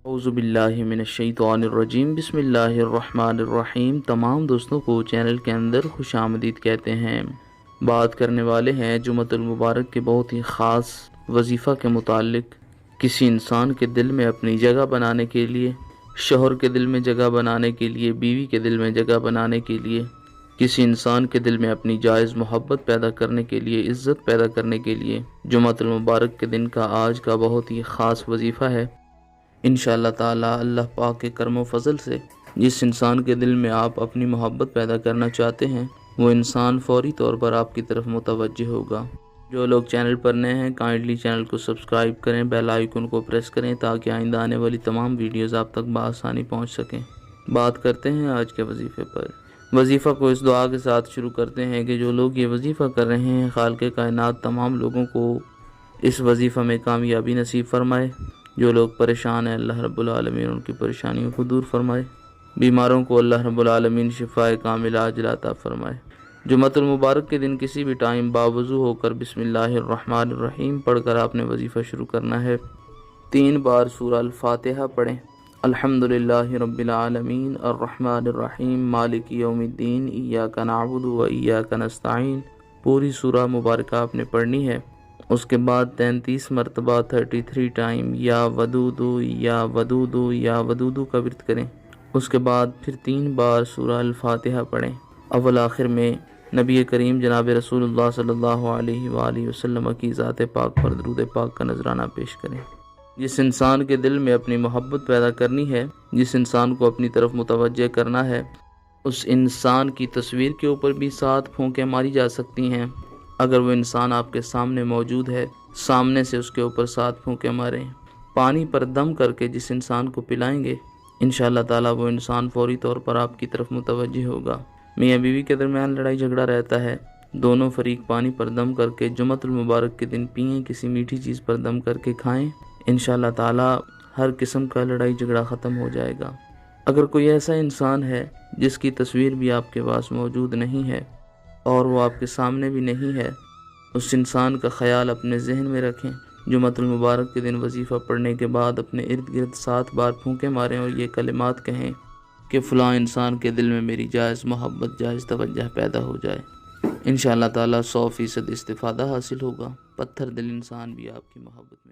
اعوذ باللہ من الشیطان الرجیم بسم اللہ الرحمن الرحیم۔ تمام دوستوں کو چینل کے اندر خوش آمدید کہتے ہیں۔ بات کرنے والے ہیں جمعۃ المبارک کے بہت ہی خاص وظیفہ کے متعلق۔ کسی انسان کے دل میں اپنی جگہ بنانے کے لیے، شوہر کے دل میں جگہ بنانے کے لیے، بیوی کے دل میں جگہ بنانے کے لیے، کسی انسان کے دل میں اپنی جائز محبت پیدا کرنے کے لیے، عزت پیدا کرنے کے لیے جمعۃ المبارک کے دن کا آج کا بہت ہی خاص وظیفہ ہے۔ انشاءاللہ تعالی اللہ پاک کے کرم و فضل سے جس انسان کے دل میں آپ اپنی محبت پیدا کرنا چاہتے ہیں وہ انسان فوری طور پر آپ کی طرف متوجہ ہوگا۔ جو لوگ چینل پر نئے ہیں کائنڈلی چینل کو سبسکرائب کریں، بیل آئیکن کو پریس کریں تاکہ آئندہ آنے والی تمام ویڈیوز آپ تک بآسانی پہنچ سکیں۔ بات کرتے ہیں آج کے وظیفے پر۔ وظیفہ کو اس دعا کے ساتھ شروع کرتے ہیں کہ جو لوگ یہ وظیفہ کر رہے ہیں خالق کائنات تمام لوگوں کو اس وظیفہ میں کامیابی نصیب فرمائے۔ جو لوگ پریشان ہیں اللہ رب العالمین ان کی پریشانیوں کو دور فرمائے۔ بیماروں کو اللہ رب العالمین شفائے کاملہ عاجلہ عطا فرمائے۔ جمعۃ المبارک کے دن کسی بھی ٹائم باوضو ہو کر بسم اللہ الرحمن الرحیم پڑھ کر آپ نے وظیفہ شروع کرنا ہے۔ 3 بار سورہ الفاتحہ پڑھیں۔ الحمدللہ رب العالمین الرحمن الرحیم مالک یوم الدین ایاک نعبد و ایاک نستعین پوری سورہ مبارکہ آپ نے پڑھنی ہے۔ اس کے بعد 33 مرتبہ 33 ٹائم یا ودودو یا ودودو یا ودودو کا ورد کریں۔ اس کے بعد پھر 3 بار سورہ الفاتحہ پڑھیں۔ اول آخر میں نبی کریم جناب رسول اللہ صلی اللہ علیہ وآلہ وسلم کی ذات پاک پر درود پاک کا نذرانہ پیش کریں۔ جس انسان کے دل میں اپنی محبت پیدا کرنی ہے، جس انسان کو اپنی طرف متوجہ کرنا ہے، اس انسان کی تصویر کے اوپر بھی 7 پھونکیں ماری جا سکتی ہیں۔ اگر وہ انسان آپ کے سامنے موجود ہے، سامنے سے اس کے اوپر 7 پھونکیں ماریں۔ پانی پر دم کر کے جس انسان کو پلائیں گے انشاءاللہ تعالی وہ انسان فوری طور پر آپ کی طرف متوجہ ہوگا۔ میاں بیوی کے درمیان لڑائی جھگڑا رہتا ہے، دونوں فریق پانی پر دم کر کے جمعۃ المبارک کے دن پئیں، کسی میٹھی چیز پر دم کر کے کھائیں، انشاءاللہ تعالی ہر قسم کا لڑائی جھگڑا ختم ہو جائے گا۔ اگر کوئی ایسا انسان ہے جس کی تصویر بھی آپ کے پاس موجود نہیں ہے اور وہ آپ کے سامنے بھی نہیں ہے، اس انسان کا خیال اپنے ذہن میں رکھیں۔ جمعۃ المبارک کے دن وظیفہ پڑھنے کے بعد اپنے ارد گرد 7 بار پھونکے ماریں اور یہ کلمات کہیں کہ فلاں انسان کے دل میں میری جائز محبت، جائز توجہ پیدا ہو جائے۔ انشاءاللہ تعالی 100% استفادہ حاصل ہوگا۔ پتھر دل انسان بھی آپ کی محبت